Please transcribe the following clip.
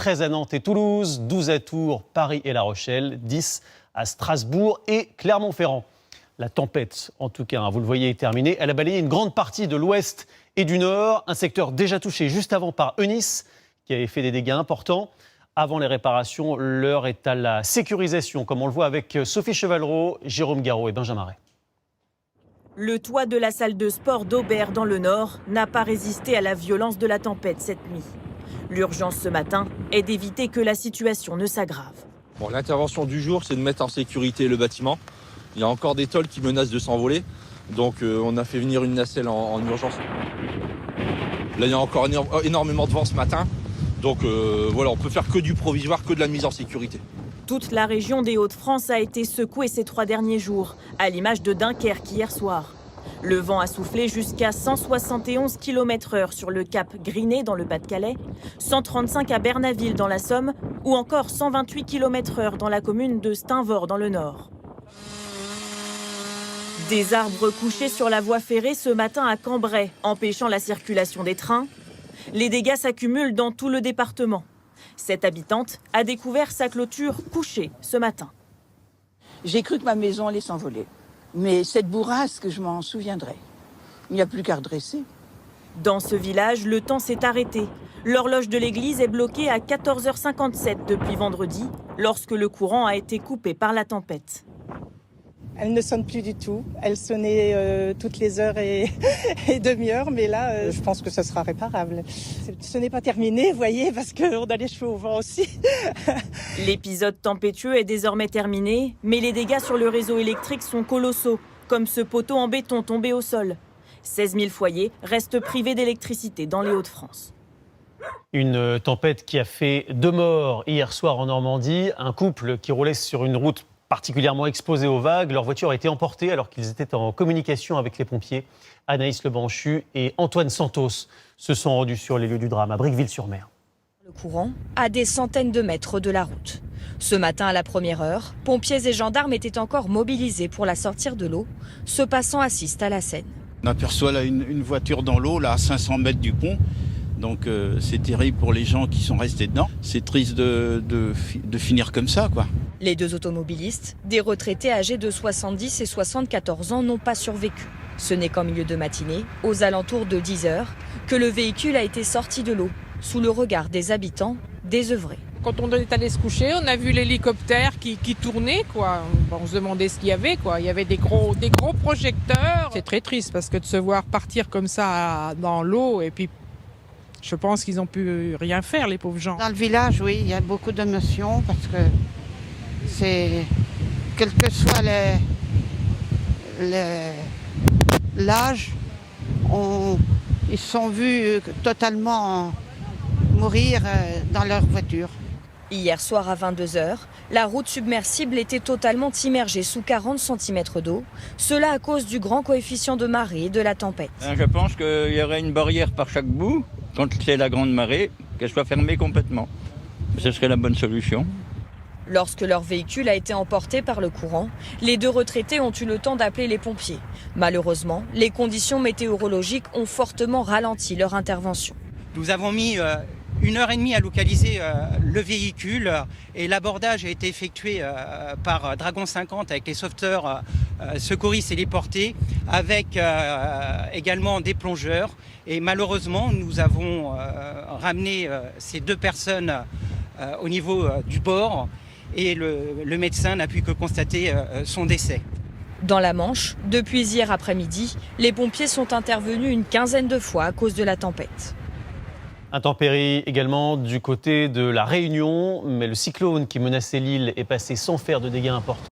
13 à Nantes et Toulouse, 12 à Tours, Paris et La Rochelle, 10 à Strasbourg et Clermont-Ferrand. La tempête, en tout cas, vous le voyez, est terminée. Elle a balayé une grande partie de l'ouest et du nord, un secteur déjà touché juste avant par Eunice, qui avait fait des dégâts importants. Avant les réparations, l'heure est à la sécurisation, comme on le voit avec Sophie Chevalreau, Jérôme Garot et Benjamin Ray. Le toit de la salle de sport d'Aubert dans le Nord n'a pas résisté à la violence de la tempête cette nuit. L'urgence ce matin est d'éviter que la situation ne s'aggrave. Bon, l'intervention du jour, c'est de mettre en sécurité le bâtiment. Il y a encore des tôles qui menacent de s'envoler. Donc on a fait venir une nacelle en urgence. Là, il y a encore énormément de vent ce matin. Donc voilà, on peut faire que du provisoire, que de la mise en sécurité. Toute la région des Hauts-de-France a été secouée ces 3 derniers jours, à l'image de Dunkerque hier soir. Le vent a soufflé jusqu'à 171 km/h sur le cap Griné dans le Pas-de-Calais, 135 à Bernaville dans la Somme ou encore 128 km/h dans la commune de Steinvort dans le Nord. Des arbres couchés sur la voie ferrée ce matin à Cambrai, empêchant la circulation des trains. Les dégâts s'accumulent dans tout le département. Cette habitante a découvert sa clôture couchée ce matin. J'ai cru que ma maison allait s'envoler. Mais cette bourrasque, je m'en souviendrai. Il n'y a plus qu'à redresser. Dans ce village, le temps s'est arrêté. L'horloge de l'église est bloquée à 14h57 depuis vendredi, lorsque le courant a été coupé par la tempête. Elle ne sonne plus du tout. Elle sonnait toutes les heures et demi-heures, mais là, je pense que ça sera réparable. Ce n'est pas terminé, vous voyez, parce qu'on a les cheveux au vent aussi. L'épisode tempétueux est désormais terminé, mais les dégâts sur le réseau électrique sont colossaux, comme ce poteau en béton tombé au sol. 16 000 foyers restent privés d'électricité dans les Hauts-de-France. Une tempête qui a fait 2 morts hier soir en Normandie. Un couple qui roulait sur une route particulièrement exposés aux vagues. Leur voiture a été emportée alors qu'ils étaient en communication avec les pompiers. Anaïs Lebranchu et Antoine Santos se sont rendus sur les lieux du drame à Briqueville-sur-Mer. Le courant à des centaines de mètres de la route. Ce matin à la première heure, pompiers et gendarmes étaient encore mobilisés pour la sortir de l'eau. Ce passant assiste à la scène. On aperçoit là une voiture dans l'eau, là à 500 mètres du pont. Donc c'est terrible pour les gens qui sont restés dedans. C'est triste de finir comme ça, quoi. Les 2 automobilistes, des retraités âgés de 70 et 74 ans, n'ont pas survécu. Ce n'est qu'en milieu de matinée, aux alentours de 10 h, que le véhicule a été sorti de l'eau, sous le regard des habitants désœuvrés. Quand on est allé se coucher, on a vu l'hélicoptère qui tournait, quoi. On se demandait ce qu'il y avait, quoi. Il y avait des gros projecteurs. C'est très triste parce que de se voir partir comme ça dans l'eau et puis je pense qu'ils n'ont pu rien faire, les pauvres gens. Dans le village, oui, il y a beaucoup d'émotions parce que c'est, quel que soit l'âge, ils sont vus totalement mourir dans leur voiture. Hier soir à 22 h, la route submersible était totalement immergée sous 40 cm d'eau. Cela à cause du grand coefficient de marée et de la tempête. Je pense qu'il y aurait une barrière par chaque bout, quand c'est la grande marée, qu'elle soit fermée complètement. Ce serait la bonne solution. Lorsque leur véhicule a été emporté par le courant, les 2 retraités ont eu le temps d'appeler les pompiers. Malheureusement, les conditions météorologiques ont fortement ralenti leur intervention. Nous avons mis 1h30 à localiser le véhicule et l'abordage a été effectué par Dragon 50 avec les sauveteurs secouristes héliportés, avec également des plongeurs. Et malheureusement, nous avons ramené ces 2 personnes au niveau du bord et le médecin n'a pu que constater son décès. Dans la Manche, depuis hier après-midi, les pompiers sont intervenus une quinzaine de fois à cause de la tempête. Intempéries également du côté de la Réunion, mais le cyclone qui menaçait l'île est passé sans faire de dégâts importants.